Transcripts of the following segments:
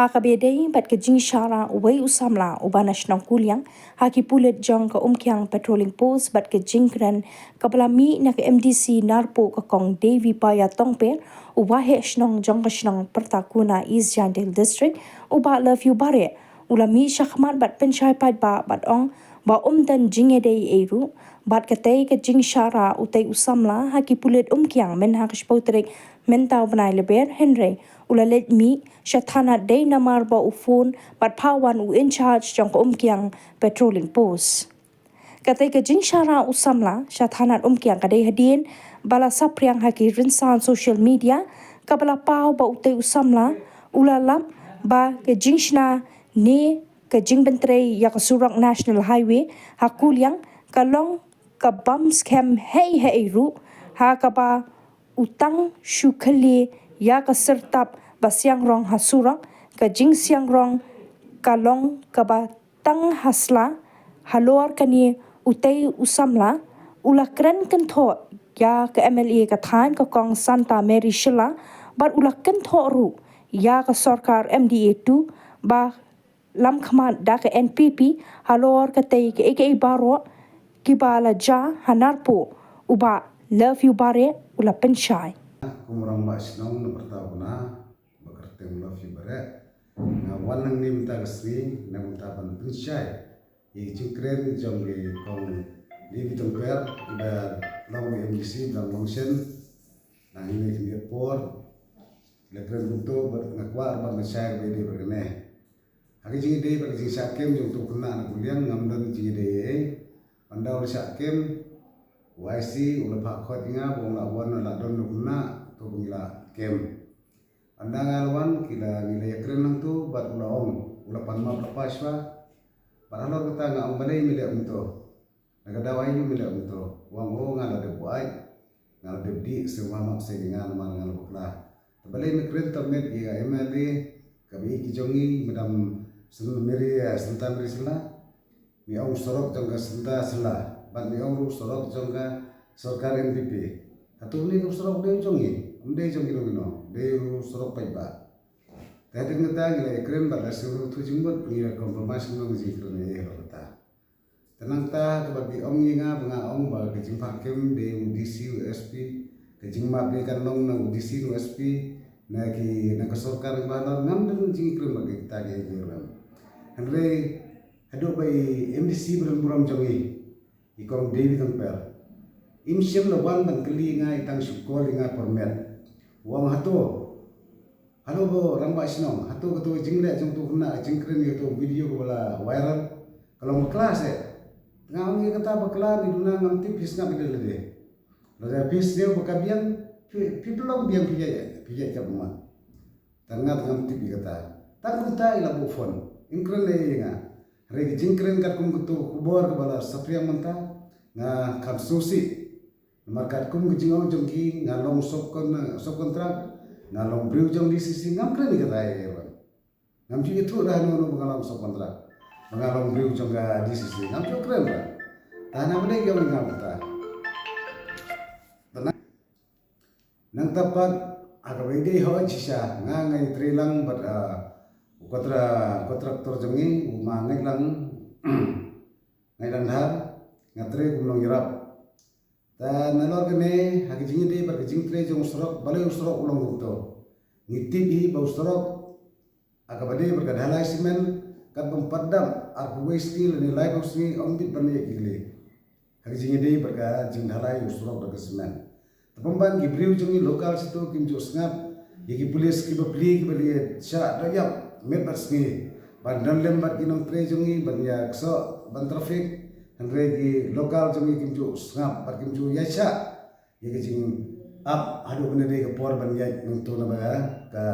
ha ka bedei bat ke jing shara wei usamla uba national kuliang ha ki pulet jong ka umkyang patrolling post bat ke jingkran kapala mi na ke MDC narpo ka kong Devi Paya Tongpe uba he shnong jong ka shnong pertakuna East Jandil district uba love you bare ulami shakhmat bat penchai pat bat ong ba dan jinge dei eru bat katei ke jing shara utai usamla ha ki pulet umkyang men ha kshpotrek mentau banai leber Henry ulalet mi shathana dei namar ba ufon bat pawan u in charge jong ka umkyang patrolling post katei ke jing shara usamla shathana umkyang ka dei hadin bala sapriang ha ki rinsan social media kabala pau ba utai usamla ulalap ba ke jingshna ne ke jingbentre ya ka surang national highway hakuliang kalong ka bum scam hey ru ha ka ba utang shukali ya ka sertap basyang rong hasurang ka jingsiang rong kalong ka ba tang hasla halor kani utai usamla ulakran kan tho ya ka MLA ka than ka kong Santa Mary Shila bar ulakkan tho ru ya ka sarkar MDA 2 ba lam khman da ka NPP halor ka tei ke eke baro kibala ja hanarpo uba love you bare ula penchai kumurang ba sinong na bertahuna bekertem love you bare na wanang ni minta kesri na minta ban penchai i jingkren jong di kong di bitong per iba lawan MDC dan mongsen na ini kini por lekren buto berngakwa ban share be di bergene Hagi jingi dei bagi jingi sakem jong tu kena anak kuliang ngamdan jingi dei anda oleh sakem YC oleh pak khot inga bong lawan la don kena tu bungila kem anda ngalwan kila nilai keren nang tu bat ula ula panma papaswa paralor kita ngam balai milek untuk nagadawai yu milek untuk wang ngala de buai ngala de di semua makse ngal ngala bukla balai mikren tamet ya MLA kami kijongi madam Selalu meri senta meri sela, mi au sorok jangka senta sela, ban mi au sorok jangka sarkar MPP. Atau ni sorok deh jongi logino, deh sorok paiba. Tadi ngeta ngila ekren pada seluruh tu jumbat ni kompromis ngomong jikro ni rota. Tenang ta bagi ong inga benga ong bagi jimpak kem de UDC USP, ke jingma kan long na UDC USP. Nagi nakasarkar balor ngam dan jikro bagi kita ge joran. Henry hadok bay MDC buram jongi ikong David Temper imsyam lawan ban keli nga itang syukol nga permet wang hato halo bo ramba isno hato kato jingle jong tu kena jingkren itu video ko bala viral kalau kelas ngang kata bakla di duna ngam tipis nga bidel de la pis dia bakabian pipelong biang pijak kabuma tangat ngam tipi kata takuta ila bu phone ingkren le nga regi jingkren kat kum kutu kubor kebala sapriang manta nga kam susi markat kum gijingong jongki nga long sok kontrak nga long briu jong di sisi ngam kren ni kata ngam ji itu dah no ngalang sok kontrak ngalong briu jong ga di sisi ngam jo kren ba tanah mene yo ngam kata nang tapat agawede ho cisa nga ngai trilang bat kontraktor jongi uma ngailang har ngatre kumnong irap ta nalor kene hagi jingi de bar jing tre jong sorok balai sorok ulong gupto ngitibi bau sorok akabade berkadhalai simen kat pempadam arbuwe steel ni lai bau sni omdit bane gile hagi jingi de berka jing dhalai sorok berka simen tapamban gibriu jongi lokal situ kimjo snap yagi pulis kibapli kibali sya dayap met basmi bandan lembat kinong tre jongi ban ya kso ban traffic andre gi lokal jongi kimju ngap par kimju yacha ye jing up hadu bene de por ban ya nungto na ba ka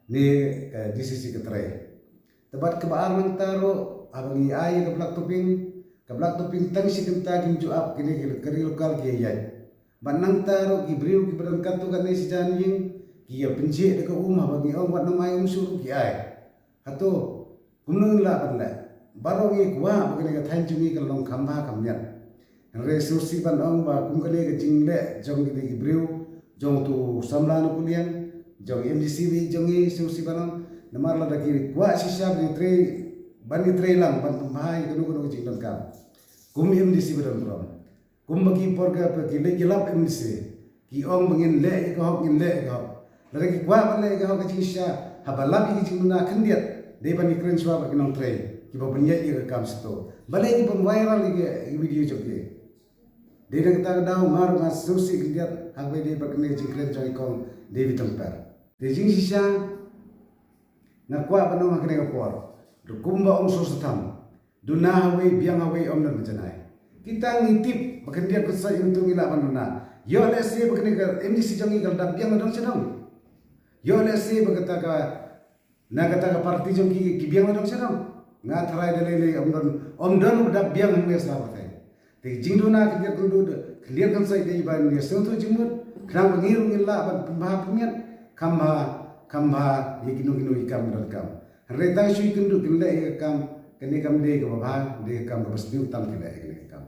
ni ka DCC ke tre tebat ke baar nang taro abangi ai ke blak toping tang si kimta kimju up kini keri lokal ki ya ban nang taro gi briu ki badan kantu kan si janjing ki ya penje de ko abangi ong wat namai suru ki ai hato kumnung la panla baro ngi kwa bagene ka than chungi ka long khamba kamyan re sursi ban ong ba kumkale ka jingle jong gi briu jong tu samla no kulian jong MDC bi jongi sursi ban namar la daki kwa sisa ni tre bani tre lang ban tumhai kanu jingdan kam kum MDC beram beram kum bagi porga pergi le gelap MDC ki ong bangin le ka hok ngin le ka la daki kwa ban le ka hok sisa habalap ki jingna khendiat de bani kren swa ba kinong tre ki ba banya ye kam sto balai ki pun viral ki video joke de nak ta daw mar ma susi khendiat hak be de bakne jingkren joy kong Devi temper de jing sisa na kwa panu makne ka por du kumba om so satam du na hawe biang hawe om nan janai kita ngitip bakan dia kusa untuk ila panuna yo le se bakne ka MDC jangi kal da biang dong senang yo le se bakata ka na kata ka parti jangi ki biang dong senang nga tharai de le om don da biang ne sa batai te jingdu na ke kundu clear kan sai de ban ne so to jimut kram ngiru ngilla ban pembah punyat kamba yekino ikam dal kam reta shui kundu kille kam kene kam de ka baba de kam ka pasti utam kille kene kam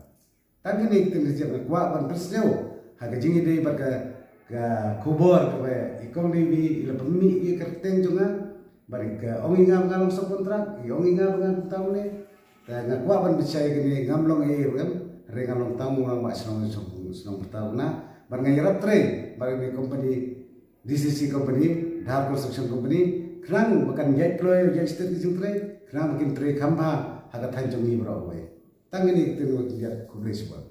tan kene tin je kwa ban perseu ha ka jingi de ba ka kubor ka ba ikom de bi ila pemmi ye kerteng jonga bari ka ongi ngam ngalong sa kontrak i ongi ngam ngan taune ta nga kwa ban bicai kene ngamlong e ram re ngalong tamu ngang wa senong tauna bar ngayarap tre bari ni company DCC company Dhar Construction Company kerang bukan jet ploy jet state di tre kerang bikin tre khamba haga thanjong ni bro we tangini itu dia kubri sebab